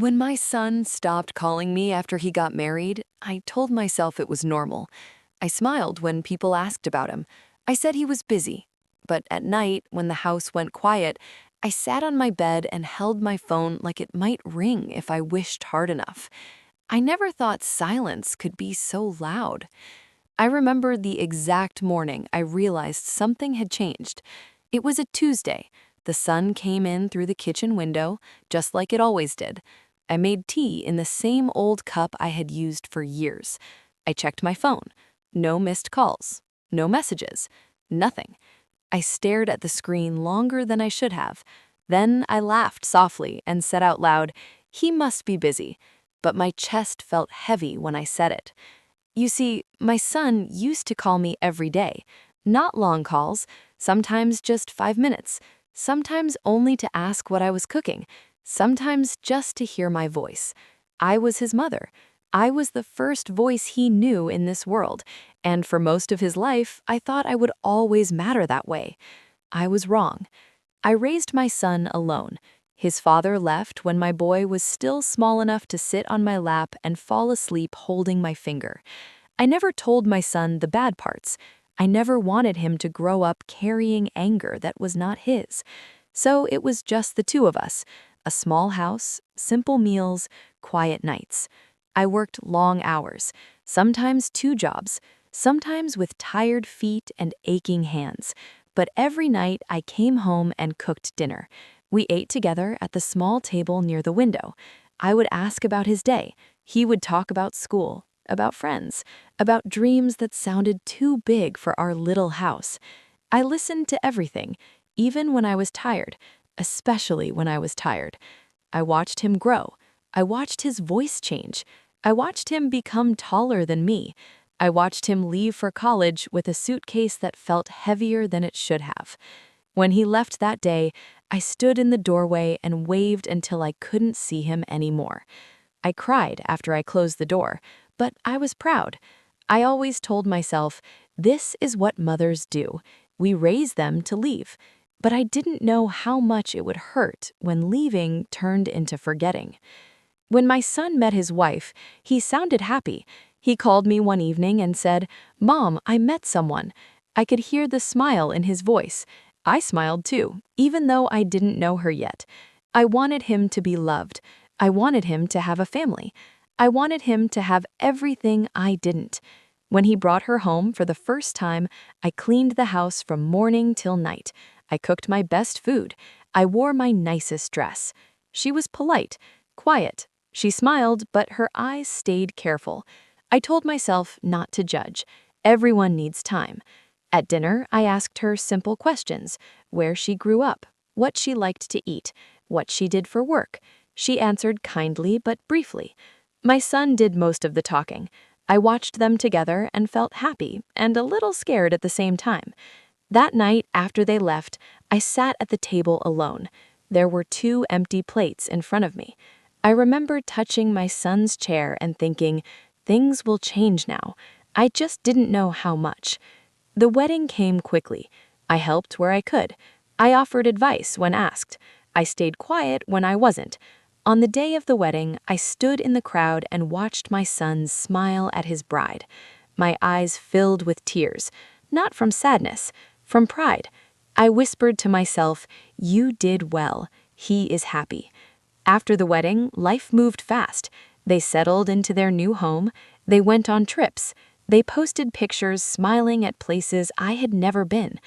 When my son stopped calling me after he got married, I told myself it was normal. I smiled when people asked about him. I said he was busy. But at night, when the house went quiet, I sat on my bed and held my phone like it might ring if I wished hard enough. I never thought silence could be so loud. I remember the exact morning I realized something had changed. It was a Tuesday. The sun came in through the kitchen window, just like it always did. I made tea in the same old cup I had used for years. I checked my phone. No missed calls. No messages. Nothing. I stared at the screen longer than I should have. Then I laughed softly and said out loud, "He must be busy." But my chest felt heavy when I said it. You see, my son used to call me every day. Not long calls, sometimes just 5 minutes, sometimes only to ask what I was cooking, sometimes just to hear my voice. I was his mother. I was the first voice he knew in this world, and for most of his life, I thought I would always matter that way. I was wrong. I raised my son alone. His father left when my boy was still small enough to sit on my lap and fall asleep holding my finger. I never told my son the bad parts. I never wanted him to grow up carrying anger that was not his. So it was just the two of us, a small house, simple meals, quiet nights. I worked long hours, sometimes 2 jobs, sometimes with tired feet and aching hands. But every night I came home and cooked dinner. We ate together at the small table near the window. I would ask about his day. He would talk about school, about friends, about dreams that sounded too big for our little house. I listened to everything, even when I was tired, especially when I was tired. I watched him grow. I watched his voice change. I watched him become taller than me. I watched him leave for college with a suitcase that felt heavier than it should have. When he left that day, I stood in the doorway and waved until I couldn't see him anymore. I cried after I closed the door, but I was proud. I always told myself, this is what mothers do. We raise them to leave. But I didn't know how much it would hurt when leaving turned into forgetting. When my son met his wife, he sounded happy. He called me one evening and said, "Mom, I met someone." I could hear the smile in his voice. I smiled too, even though I didn't know her yet. I wanted him to be loved. I wanted him to have a family. I wanted him to have everything I didn't. When he brought her home for the first time, I cleaned the house from morning till night. I cooked my best food. I wore my nicest dress. She was polite, quiet. She smiled, but her eyes stayed careful. I told myself not to judge. Everyone needs time. At dinner, I asked her simple questions: where she grew up, what she liked to eat, what she did for work. She answered kindly but briefly. My son did most of the talking. I watched them together and felt happy and a little scared at the same time. That night, after they left, I sat at the table alone. There were 2 empty plates in front of me. I remember touching my son's chair and thinking, things will change now. I just didn't know how much. The wedding came quickly. I helped where I could. I offered advice when asked. I stayed quiet when I wasn't. On the day of the wedding, I stood in the crowd and watched my son smile at his bride. My eyes filled with tears, not from sadness, from pride. I whispered to myself, "You did well. He is happy." After the wedding, life moved fast. They settled into their new home. They went on trips. They posted pictures smiling at places I had never been.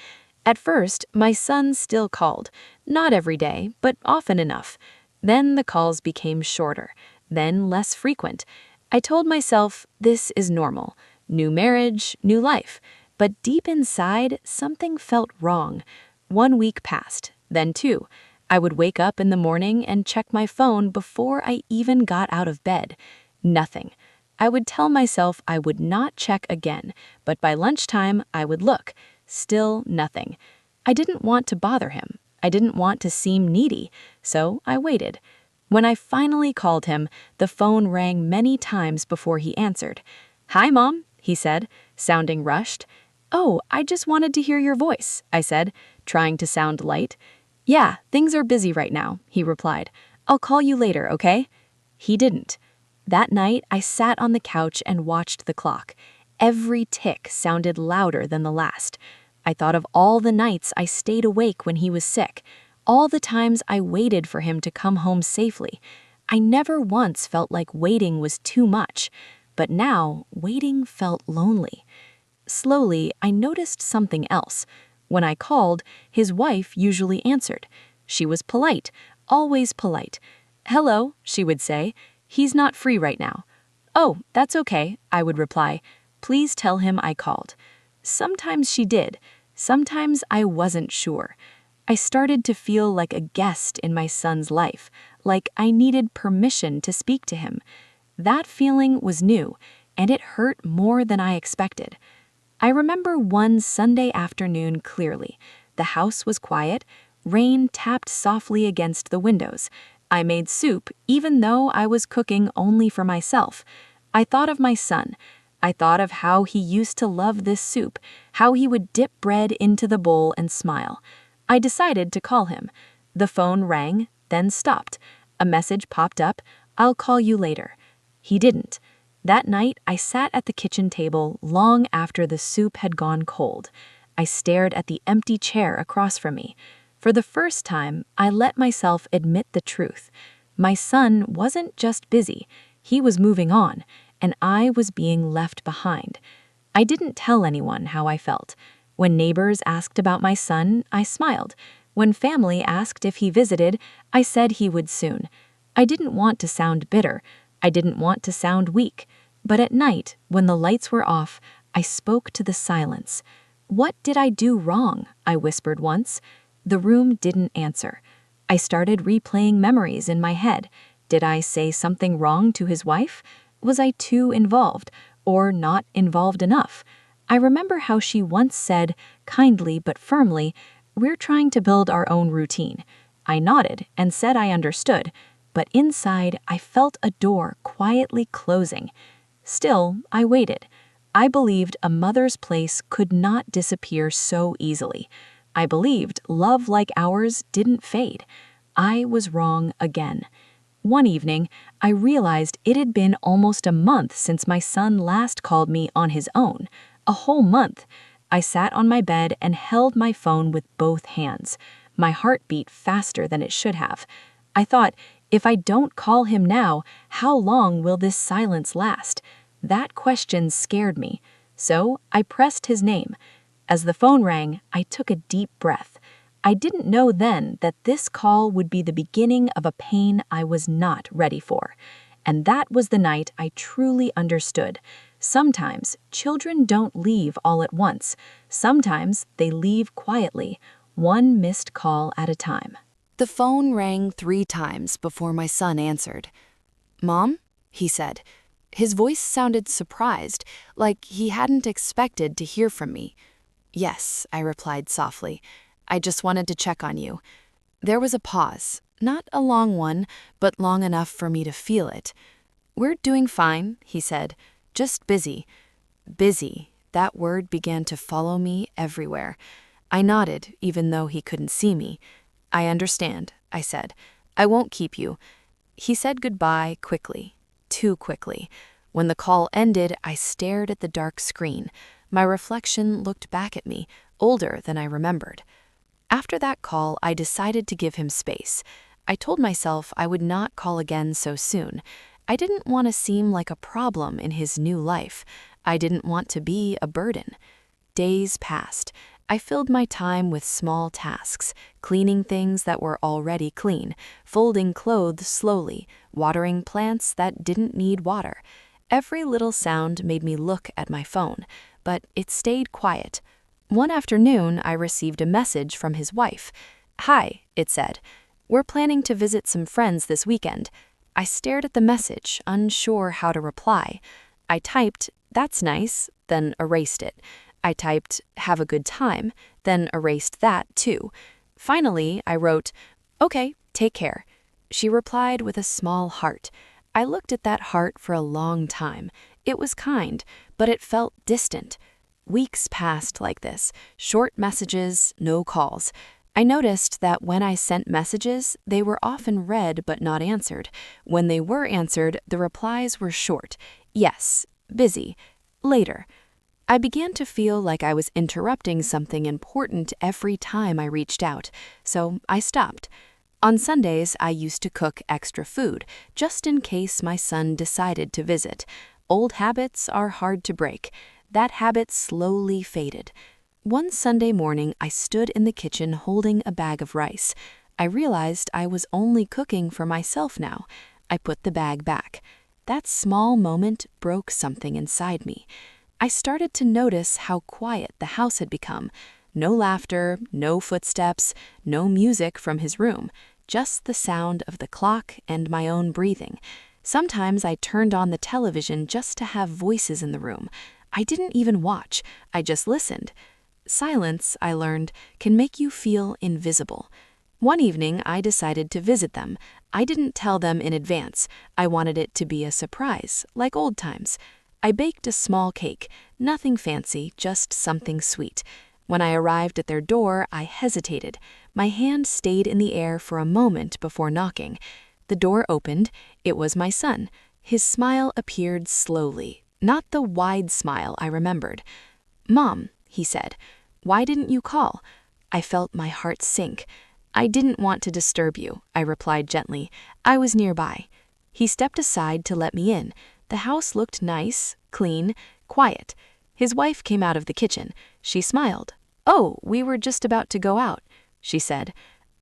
At first, my son still called. Not every day, but often enough. Then the calls became shorter, then less frequent. I told myself, this is normal. New marriage, new life. But deep inside, something felt wrong. 1 week passed, then 2. I would wake up in the morning and check my phone before I even got out of bed. Nothing. I would tell myself I would not check again, but by lunchtime I would look. Still nothing. I didn't want to bother him. I didn't want to seem needy, so I waited. When I finally called him, the phone rang many times before he answered. "Hi, Mom," he said, sounding rushed. "Oh, I just wanted to hear your voice," I said, trying to sound light. "Yeah, things are busy right now," he replied. "I'll call you later, okay?" He didn't. That night, I sat on the couch and watched the clock. Every tick sounded louder than the last. I thought of all the nights I stayed awake when he was sick, all the times I waited for him to come home safely. I never once felt like waiting was too much, but now waiting felt lonely. Slowly, I noticed something else. When I called, his wife usually answered. She was polite, always polite. "Hello," she would say. "He's not free right now." "Oh, that's okay," I would reply. "Please tell him I called." Sometimes she did. Sometimes I wasn't sure. I started to feel like a guest in my son's life, like I needed permission to speak to him. That feeling was new, and it hurt more than I expected. I remember one Sunday afternoon clearly. The house was quiet. Rain tapped softly against the windows. I made soup even though I was cooking only for myself. I thought of my son. I thought of how he used to love this soup, how he would dip bread into the bowl and smile. I decided to call him. The phone rang, then stopped. A message popped up, "I'll call you later." He didn't. That night, I sat at the kitchen table long after the soup had gone cold. I stared at the empty chair across from me. For the first time, I let myself admit the truth. My son wasn't just busy, he was moving on, and I was being left behind. I didn't tell anyone how I felt. When neighbors asked about my son, I smiled. When family asked if he visited, I said he would soon. I didn't want to sound bitter. I didn't want to sound weak. But at night, when the lights were off, I spoke to the silence. "What did I do wrong?" I whispered once. The room didn't answer. I started replaying memories in my head. Did I say something wrong to his wife? Was I too involved, or not involved enough? I remember how she once said, kindly but firmly, "We're trying to build our own routine." I nodded and said I understood, but inside I felt a door quietly closing. Still, I waited. I believed a mother's place could not disappear so easily. I believed love like ours didn't fade. I was wrong again. One evening, I realized it had been almost a month since my son last called me on his own. A whole month. I sat on my bed and held my phone with both hands. My heart beat faster than it should have. I thought, if I don't call him now, how long will this silence last? That question scared me. So I pressed his name. As the phone rang, I took a deep breath. I didn't know then that this call would be the beginning of a pain I was not ready for. And that was the night I truly understood. Sometimes children don't leave all at once. Sometimes they leave quietly, one missed call at a time. The phone rang 3 times before my son answered. "Mom?" he said. His voice sounded surprised, like he hadn't expected to hear from me. "Yes," I replied softly. "I just wanted to check on you." There was a pause, not a long one, but long enough for me to feel it. "We're doing fine," he said. "Just busy." Busy, that word began to follow me everywhere. I nodded, even though he couldn't see me. "I understand," I said. "I won't keep you." He said goodbye quickly, too quickly. When the call ended, I stared at the dark screen. My reflection looked back at me, older than I remembered. After that call, I decided to give him space. I told myself I would not call again so soon. I didn't want to seem like a problem in his new life. I didn't want to be a burden. Days passed. I filled my time with small tasks, cleaning things that were already clean, folding clothes slowly, watering plants that didn't need water. Every little sound made me look at my phone, but it stayed quiet. One afternoon, I received a message from his wife. "Hi," it said. "We're planning to visit some friends this weekend." I stared at the message, unsure how to reply. I typed, "That's nice," then erased it. I typed, "Have a good time," then erased that too. Finally, I wrote, "Okay, take care." She replied with a small heart. I looked at that heart for a long time. It was kind, but it felt distant. Weeks passed like this, short messages, no calls. I noticed that when I sent messages, they were often read but not answered. When they were answered, the replies were short. Yes, busy. Later. I began to feel like I was interrupting something important every time I reached out, so I stopped. On Sundays, I used to cook extra food, just in case my son decided to visit. Old habits are hard to break. That habit slowly faded. One Sunday morning, I stood in the kitchen holding a bag of rice. I realized I was only cooking for myself now. I put the bag back. That small moment broke something inside me. I started to notice how quiet the house had become. No laughter, no footsteps, no music from his room, just the sound of the clock and my own breathing. Sometimes I turned on the television just to have voices in the room. I didn't even watch, I just listened. Silence, I learned, can make you feel invisible. One evening, I decided to visit them. I didn't tell them in advance. I wanted it to be a surprise, like old times. I baked a small cake, nothing fancy, just something sweet. When I arrived at their door, I hesitated. My hand stayed in the air for a moment before knocking. The door opened. It was my son. His smile appeared slowly, not the wide smile I remembered. "Mom," he said, "why didn't you call?" I felt my heart sink. "I didn't want to disturb you," I replied gently. "I was nearby." He stepped aside to let me in. The house looked nice, clean, quiet. His wife came out of the kitchen. She smiled. "Oh, we were just about to go out," she said.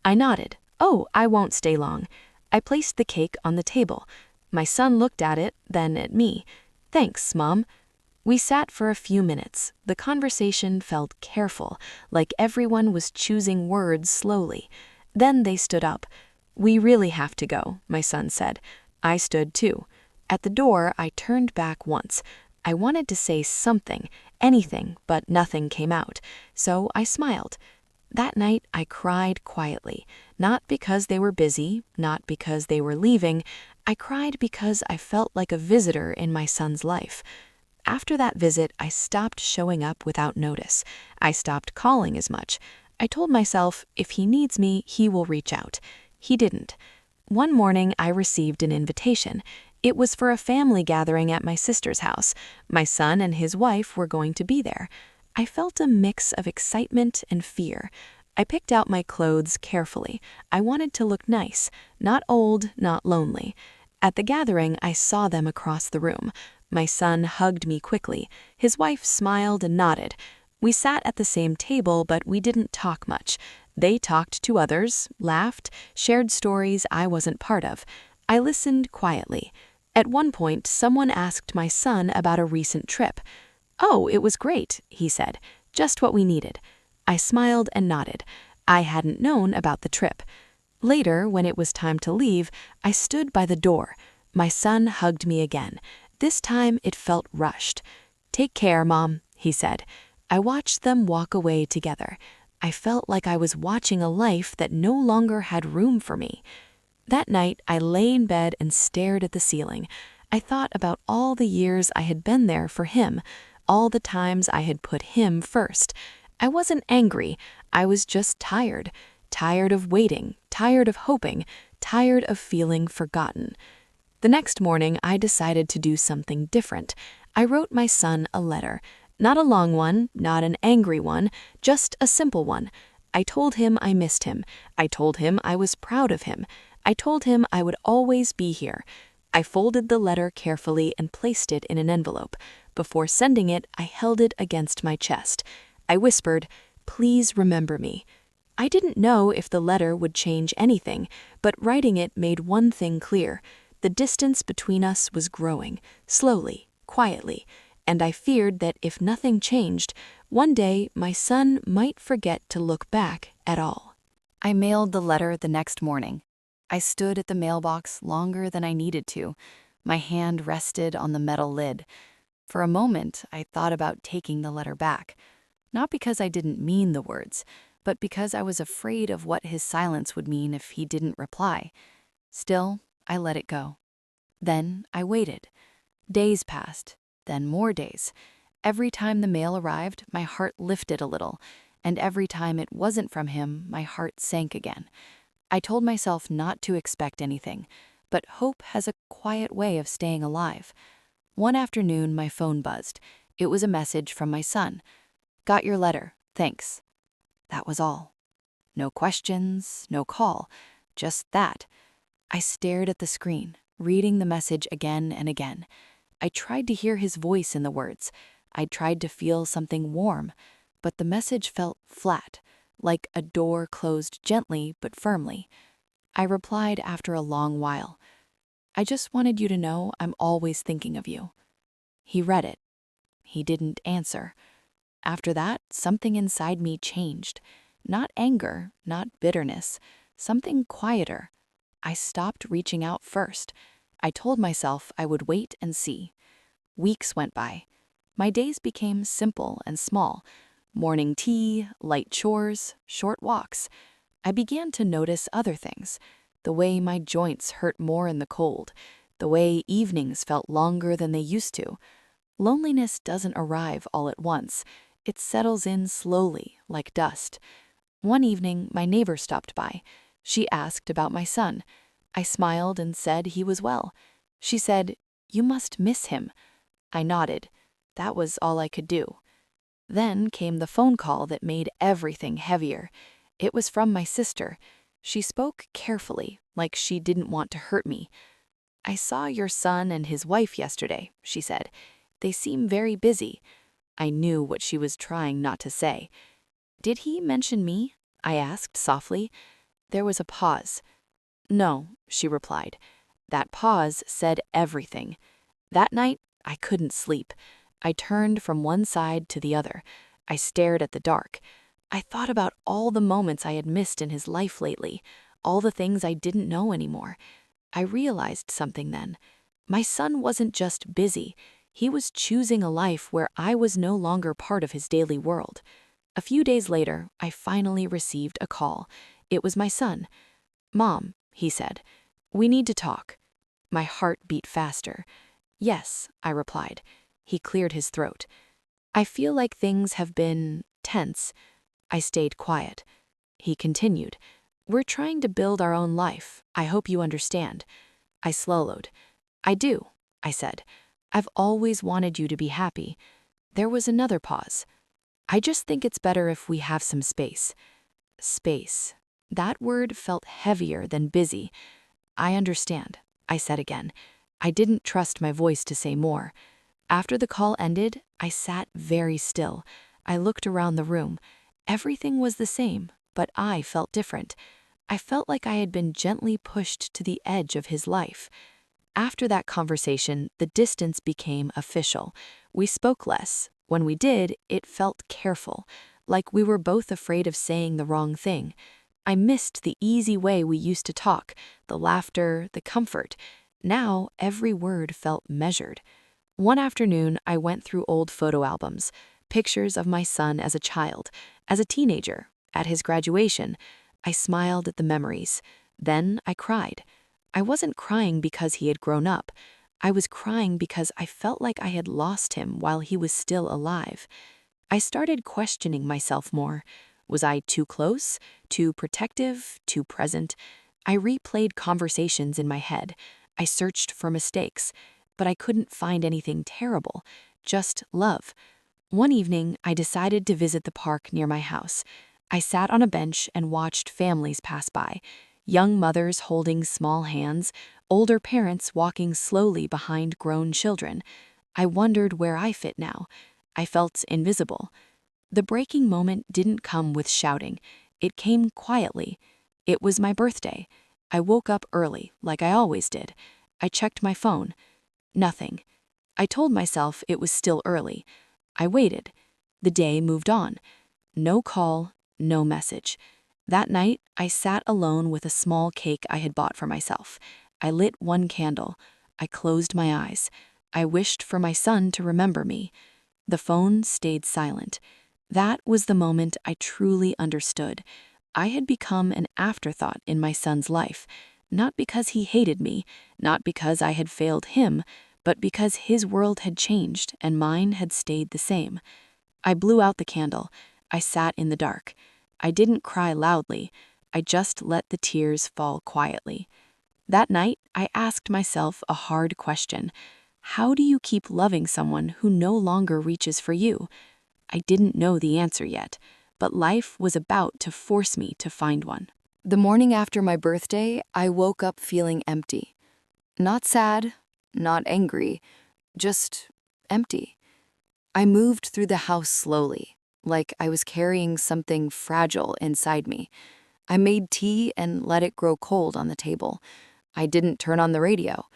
I nodded. "Oh, I won't stay long." I placed the cake on the table. My son looked at it, then at me. "Thanks, Mom." We sat for a few minutes. The conversation felt careful, like everyone was choosing words slowly. Then they stood up. "We really have to go," my son said. I stood too. At the door, I turned back once. I wanted to say something, anything, but nothing came out. So I smiled. That night, I cried quietly. Not because they were busy, not because they were leaving. I cried because I felt like a visitor in my son's life. After that visit, I stopped showing up without notice. I stopped calling as much. I told myself, if he needs me, he will reach out. He didn't. One morning, I received an invitation. It was for a family gathering at my sister's house. My son and his wife were going to be there. I felt a mix of excitement and fear. I picked out my clothes carefully. I wanted to look nice, not old, not lonely. At the gathering, I saw them across the room. My son hugged me quickly. His wife smiled and nodded. We sat at the same table, but we didn't talk much. They talked to others, laughed, shared stories I wasn't part of. I listened quietly. At one point, someone asked my son about a recent trip. "Oh, it was great," he said. "Just what we needed." I smiled and nodded. I hadn't known about the trip. Later, when it was time to leave, I stood by the door. My son hugged me again. This time it felt rushed. "Take care, Mom," he said. I watched them walk away together. I felt like I was watching a life that no longer had room for me. That night, I lay in bed and stared at the ceiling. I thought about all the years I had been there for him, all the times I had put him first. I wasn't angry. I was just tired. Tired of waiting, tired of hoping, tired of feeling forgotten. The next morning, I decided to do something different. I wrote my son a letter. Not a long one, not an angry one, just a simple one. I told him I missed him. I told him I was proud of him. I told him I would always be here. I folded the letter carefully and placed it in an envelope. Before sending it, I held it against my chest. I whispered, "Please remember me." I didn't know if the letter would change anything, but writing it made one thing clear. The distance between us was growing, slowly, quietly, and I feared that if nothing changed, one day my son might forget to look back at all. I mailed the letter the next morning. I stood at the mailbox longer than I needed to. My hand rested on the metal lid. For a moment, I thought about taking the letter back. Not because I didn't mean the words, but because I was afraid of what his silence would mean if he didn't reply. Still, I let it go. Then I waited. Days passed, then more days. Every time the mail arrived, my heart lifted a little. and every time it wasn't from him, my heart sank again. I told myself not to expect anything, but hope has a quiet way of staying alive. One afternoon, my phone buzzed. It was a message from my son. "Got your letter, thanks." That was all. No questions, no call, just that. I stared at the screen, reading the message again and again. I tried to hear his voice in the words. I tried to feel something warm, but the message felt flat, like a door closed gently but firmly. I replied after a long while. "I just wanted you to know I'm always thinking of you." He read it. He didn't answer. After that, something inside me changed. Not anger, not bitterness, something quieter. I stopped reaching out first. I told myself I would wait and see. Weeks went by. My days became simple and small. Morning tea, light chores, short walks. I began to notice other things. The way my joints hurt more in the cold. The way evenings felt longer than they used to. Loneliness doesn't arrive all at once. It settles in slowly, like dust. One evening, my neighbor stopped by. She asked about my son. I smiled and said he was well. She said, "You must miss him." I nodded. That was all I could do. Then came the phone call that made everything heavier. It was from my sister. She spoke carefully, like she didn't want to hurt me. "I saw your son and his wife yesterday," she said. "They seem very busy." I knew what she was trying not to say. "Did he mention me?" I asked softly. There was a pause. "No," she replied. That pause said everything. That night, I couldn't sleep. I turned from one side to the other. I stared at the dark. I thought about all the moments I had missed in his life lately, all the things I didn't know anymore. I realized something then. My son wasn't just busy. He was choosing a life where I was no longer part of his daily world. A few days later, I finally received a call. It was my son. "Mom," he said, "we need to talk." My heart beat faster. "Yes," I replied. He cleared his throat. "I feel like things have been tense." I stayed quiet. He continued. "We're trying to build our own life. I hope you understand." I swallowed. "I do," I said. "I've always wanted you to be happy." There was another pause. "I just think it's better if we have some space." Space. That word felt heavier than busy. "I understand," I said again. I didn't trust my voice to say more. After the call ended, I sat very still. I looked around the room. Everything was the same, but I felt different. I felt like I had been gently pushed to the edge of his life. After that conversation, the distance became official. We spoke less. When we did, it felt careful, like we were both afraid of saying the wrong thing. I missed the easy way we used to talk, the laughter, the comfort. Now, every word felt measured. One afternoon, I went through old photo albums, pictures of my son as a child, as a teenager, at his graduation. I smiled at the memories. Then I cried. I wasn't crying because he had grown up. I was crying because I felt like I had lost him while he was still alive. I started questioning myself more. Was I too close, too protective, too present? I replayed conversations in my head. I searched for mistakes, but I couldn't find anything terrible, just love. One evening, I decided to visit the park near my house. I sat on a bench and watched families pass by. Young mothers holding small hands, older parents walking slowly behind grown children. I wondered where I fit now. I felt invisible. The breaking moment didn't come with shouting. It came quietly. It was my birthday. I woke up early, like I always did. I checked my phone. Nothing. I told myself it was still early. I waited. The day moved on. No call, no message. That night, I sat alone with a small cake I had bought for myself. I lit one candle. I closed my eyes. I wished for my son to remember me. The phone stayed silent. That was the moment I truly understood. I had become an afterthought in my son's life, not because he hated me, not because I had failed him, but because his world had changed and mine had stayed the same. I blew out the candle. I sat in the dark. I didn't cry loudly. I just let the tears fall quietly. That night, I asked myself a hard question. How do you keep loving someone who no longer reaches for you? I didn't know the answer yet, but life was about to force me to find one. The morning after my birthday, I woke up feeling empty. Not sad, not angry, just empty. I moved through the house slowly, like I was carrying something fragile inside me. I made tea and let it grow cold on the table. I didn't turn on the radio.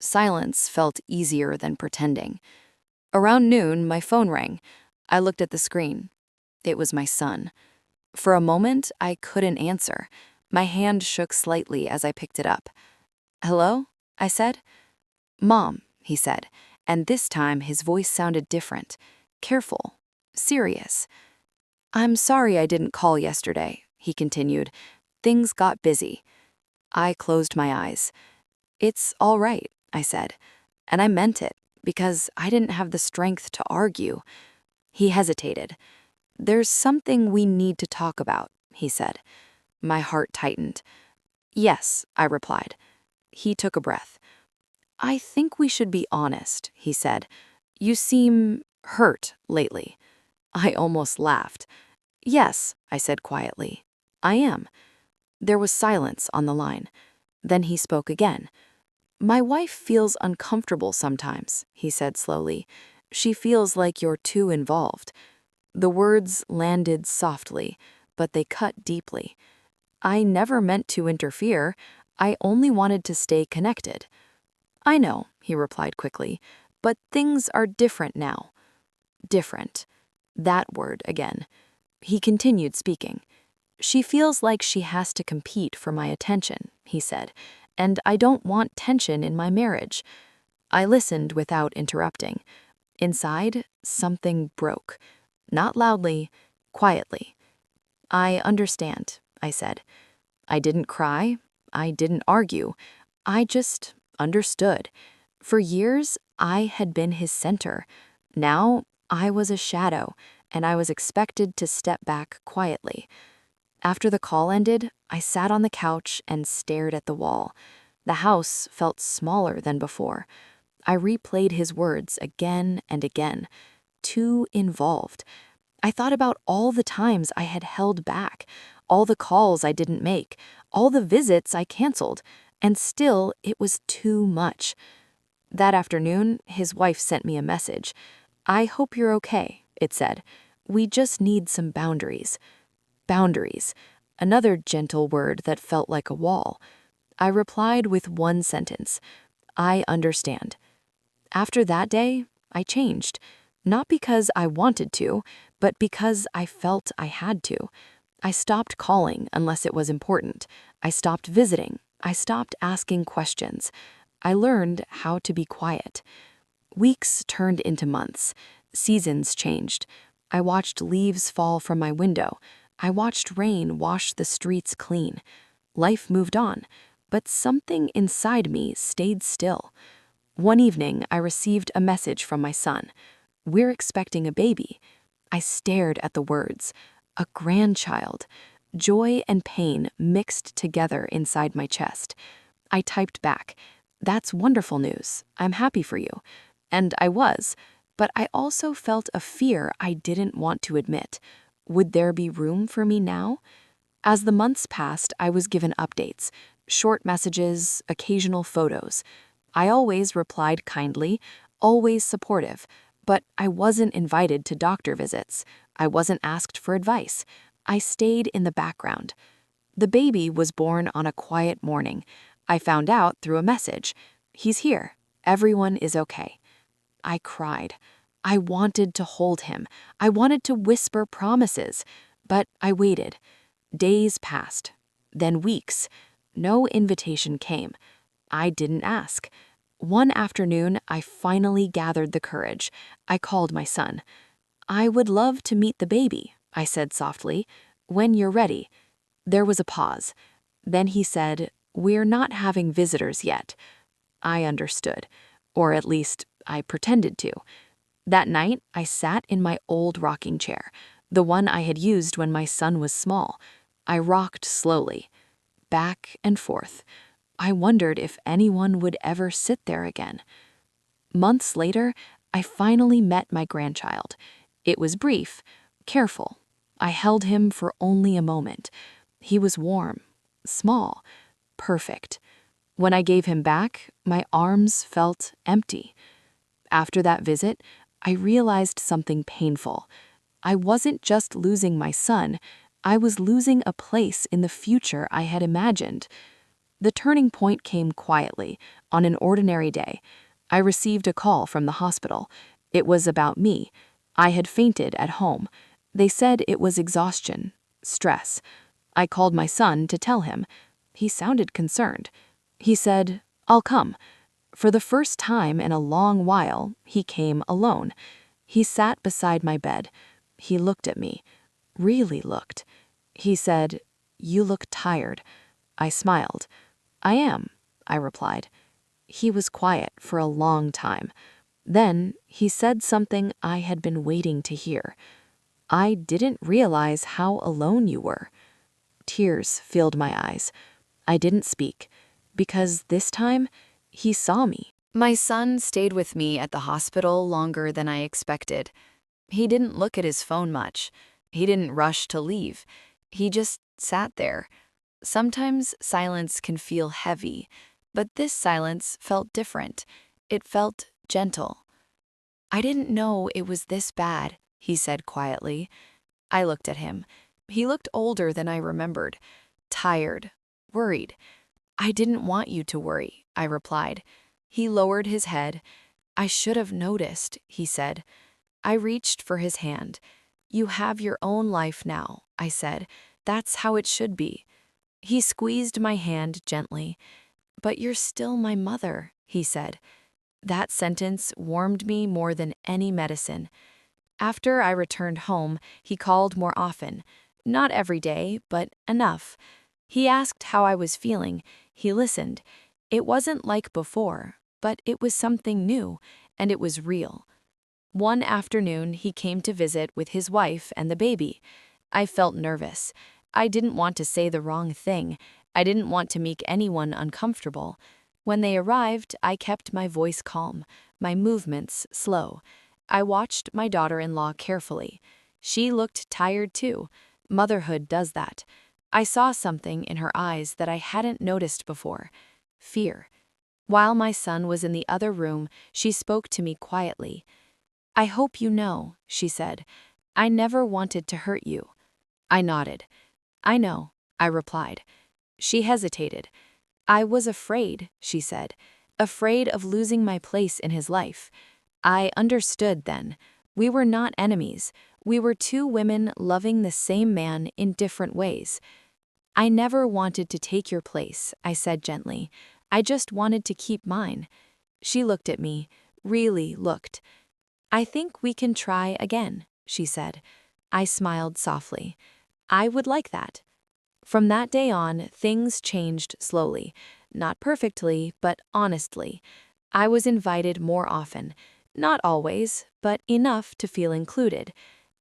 Silence felt easier than pretending. Around noon, my phone rang. I looked at the screen. It was my son. For a moment, I couldn't answer. My hand shook slightly as I picked it up. "Hello?" I said. "Mom," he said, and this time his voice sounded different, careful, serious. "I'm sorry I didn't call yesterday," he continued. "Things got busy." I closed my eyes. "It's all right," I said, and I meant it, because I didn't have the strength to argue. He hesitated. "There's something we need to talk about," he said. My heart tightened. "Yes," I replied. He took a breath. "I think we should be honest," he said. "You seem hurt lately." I almost laughed. "Yes," I said quietly. "I am." There was silence on the line. Then he spoke again. "My wife feels uncomfortable sometimes," he said slowly. "She feels like you're too involved." The words landed softly, but they cut deeply. I never meant to interfere. I only wanted to stay connected. "I know," he replied quickly, "but things are different now." Different. That word again. He continued speaking. "She feels like she has to compete for my attention," he said, "and I don't want tension in my marriage." I listened without interrupting. Inside, something broke. Not loudly, quietly. "I understand," I said. I didn't cry. I didn't argue. I just understood. For years, I had been his center. Now, I was a shadow, and I was expected to step back quietly. After the call ended, I sat on the couch and stared at the wall. The house felt smaller than before. I replayed his words again and again. Too involved. I thought about all the times I had held back, all the calls I didn't make, all the visits I canceled, and still it was too much. That afternoon, his wife sent me a message. "I hope you're okay," it said. "We just need some boundaries." Boundaries. Another gentle word that felt like a wall. I replied with one sentence. "I understand." After that day, I changed. Not because I wanted to, but because I felt I had to. I stopped calling unless it was important. I stopped visiting. I stopped asking questions. I learned how to be quiet. Weeks turned into months. Seasons changed. I watched leaves fall from my window. I watched rain wash the streets clean. Life moved on, but something inside me stayed still. One evening, I received a message from my son. "We're expecting a baby." I stared at the words. A grandchild. Joy and pain mixed together inside my chest. I typed back, "That's wonderful news. I'm happy for you." And I was, but I also felt a fear I didn't want to admit. Would there be room for me now? As the months passed, I was given updates, short messages, occasional photos. I always replied kindly, always supportive, but I wasn't invited to doctor visits. I wasn't asked for advice. I stayed in the background. The baby was born on a quiet morning. I found out through a message. "He's here. Everyone is okay." I cried. I wanted to hold him. I wanted to whisper promises, but I waited. Days passed, then weeks. No invitation came. I didn't ask. One afternoon, I finally gathered the courage. I called my son. "I would love to meet the baby," I said softly. "When you're ready." There was a pause. Then he said, "We're not having visitors yet." I understood, or at least I pretended to. That night, I sat in my old rocking chair. the one I had used when my son was small. I rocked slowly, back and forth. I wondered if anyone would ever sit there again. Months later, I finally met my grandchild. It was brief, careful. I held him for only a moment. He was warm, small, perfect. When I gave him back, my arms felt empty. After that visit, I realized something painful. I wasn't just losing my son, I was losing a place in the future I had imagined. The turning point came quietly, on an ordinary day. I received a call from the hospital. It was about me. I had fainted at home. They said it was exhaustion, stress. I called my son to tell him. He sounded concerned. He said, "I'll come." For the first time in a long while, he came alone. He sat beside my bed. He looked at me, really looked. He said, "You look tired." I smiled. "I am," I replied. He was quiet for a long time. Then he said something I had been waiting to hear. "I didn't realize how alone you were." Tears filled my eyes. I didn't speak, because this time he saw me. My son stayed with me at the hospital longer than I expected. He didn't look at his phone much. He didn't rush to leave. He just sat there. Sometimes silence can feel heavy, but this silence felt different. It felt gentle. "I didn't know it was this bad," he said quietly. I looked at him. He looked older than I remembered, tired, worried. "I didn't want you to worry," I replied. He lowered his head. "I should have noticed," he said. I reached for his hand. "You have your own life now," I said. "That's how it should be." He squeezed my hand gently. "But you're still my mother," he said. That sentence warmed me more than any medicine. After I returned home, he called more often. Not every day, but enough. He asked how I was feeling. He listened. It wasn't like before, but it was something new, and it was real. One afternoon, he came to visit with his wife and the baby. I felt nervous. I didn't want to say the wrong thing. I didn't want to make anyone uncomfortable. When they arrived, I kept my voice calm, my movements slow. I watched my daughter-in-law carefully. She looked tired too. Motherhood does that. I saw something in her eyes that I hadn't noticed before. Fear. While my son was in the other room, she spoke to me quietly. "I hope you know," she said. "I never wanted to hurt you." I nodded. "I know," I replied. She hesitated. "I was afraid," she said, "afraid of losing my place in his life." I understood then. We were not enemies. We were two women loving the same man in different ways. "I never wanted to take your place," I said gently. "I just wanted to keep mine." She looked at me, really looked. "I think we can try again," she said. I smiled softly. "I would like that." From that day on, things changed slowly. Not perfectly, but honestly. I was invited more often. Not always, but enough to feel included.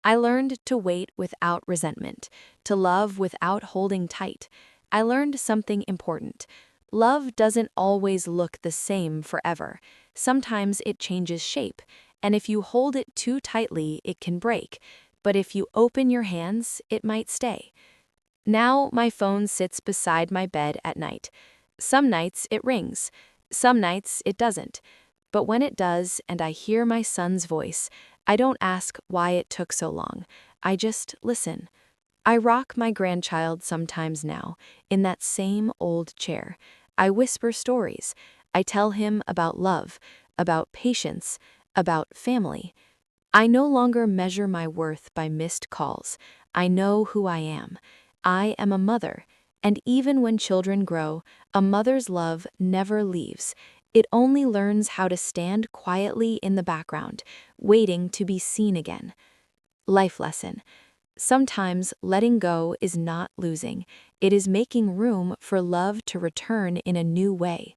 I learned to wait without resentment, to love without holding tight. I learned something important. Love doesn't always look the same forever. Sometimes it changes shape, and if you hold it too tightly, it can break. But if you open your hands, it might stay. Now my phone sits beside my bed at night. Some nights it rings. Some nights it doesn't. But when it does and I hear my son's voice, I don't ask why it took so long. I just listen. I rock my grandchild sometimes now, in that same old chair. I whisper stories. I tell him about love, about patience, about family. I no longer measure my worth by missed calls. I know who I am. I am a mother, and even when children grow, a mother's love never leaves. It only learns how to stand quietly in the background, waiting to be seen again. Life lesson. Sometimes letting go is not losing. It is making room for love to return in a new way.